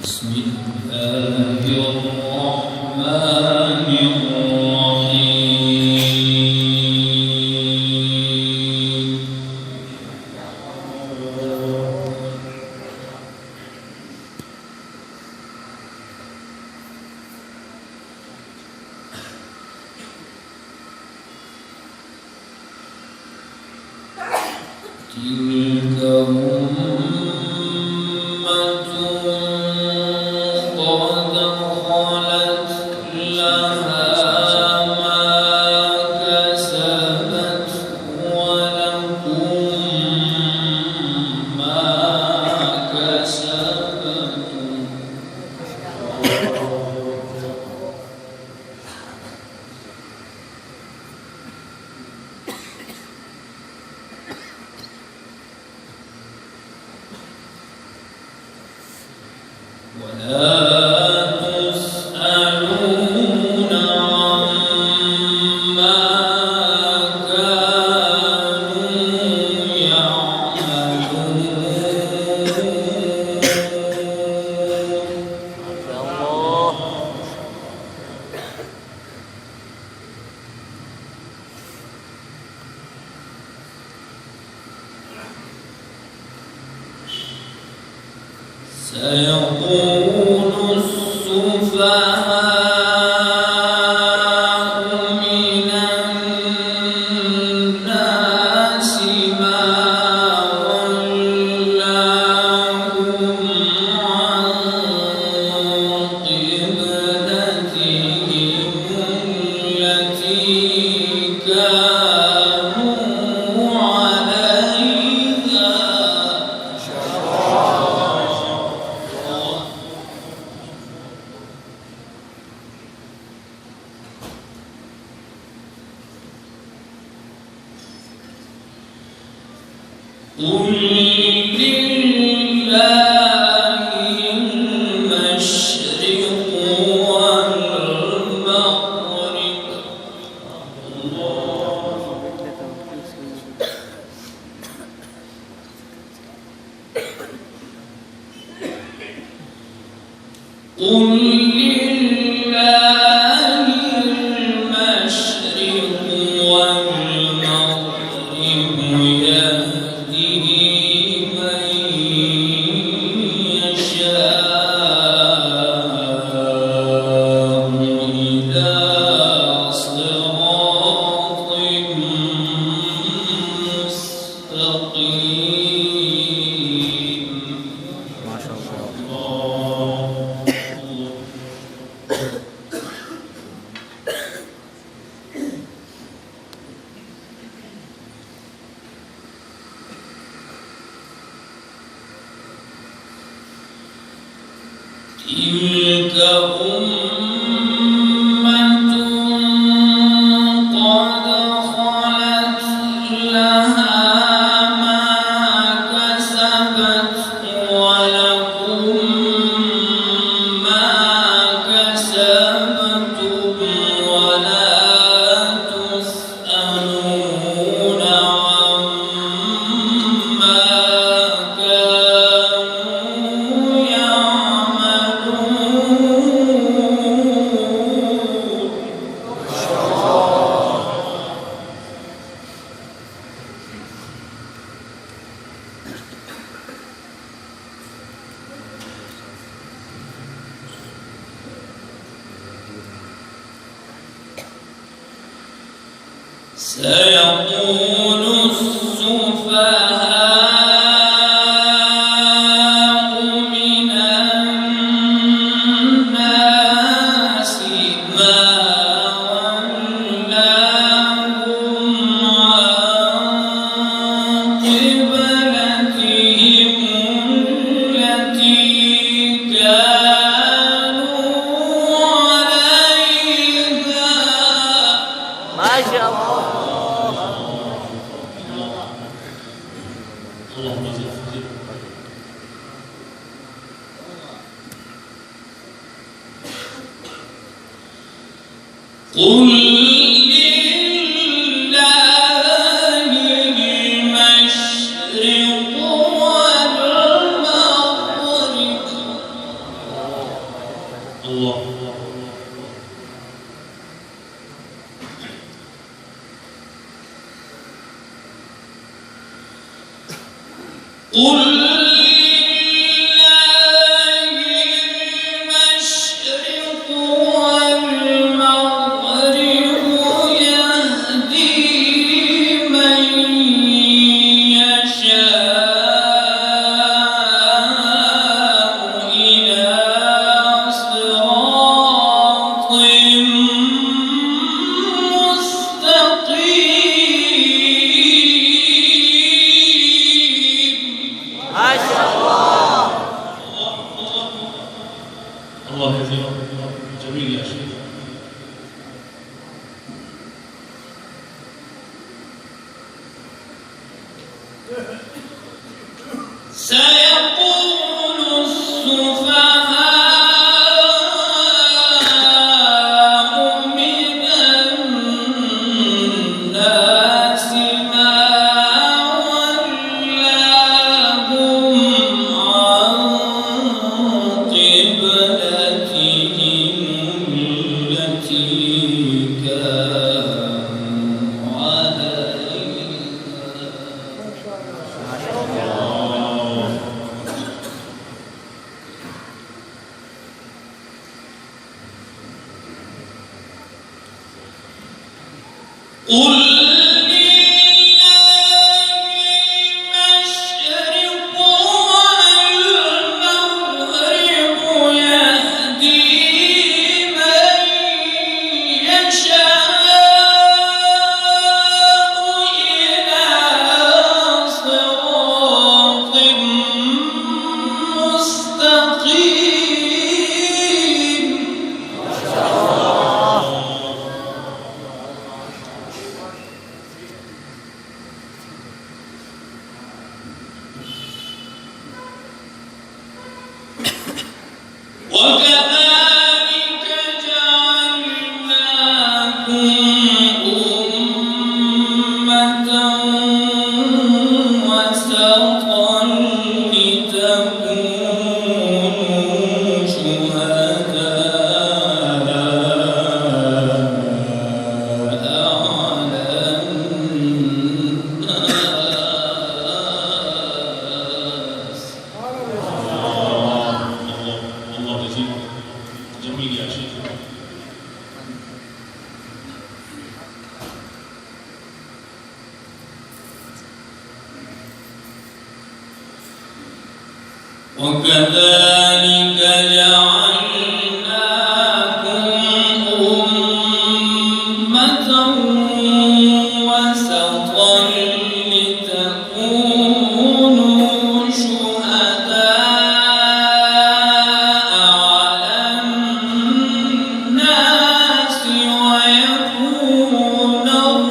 بسم الله الرحمن الرحيم تلك سيقول السفهاء من الناس ما ولاهم عن قبلتهم التي كانوا عليها قل لله المشرق والمغرب قل لله المشرق والمغرب يهدي من يشاء إلى صراط مستقيم. ما شاء الله. تلك أمة قد خلت لها ما كسبت ولكم ما كسبتم ولا تسألون عما كانوا سيقول السفهاء من الناس ما ولاهم عن قبلتهم التي كانوا عليها. ما شاء الله. قل لله المشرق والمغرب قل لله المشرق والمغرب يهدي من يشاء إلى صراط مستقيم. ما شاء الله. الله كثير جميل يا شيخ. سيقول السفهاء من الناس ما ولاهم عن قبلتهم التي كانوا عليها. قل لله المشرق والمغرب يهدي من يشاء إلى صراط مستقيم. وكذلك جعلناكم أمة وسطا لتكونوا شهداء على الناس. الله كثير جميل يا شيخ. وكذلك جعلناكم أمة وسطا لتكونوا شهداء على الناس ويكون الرسول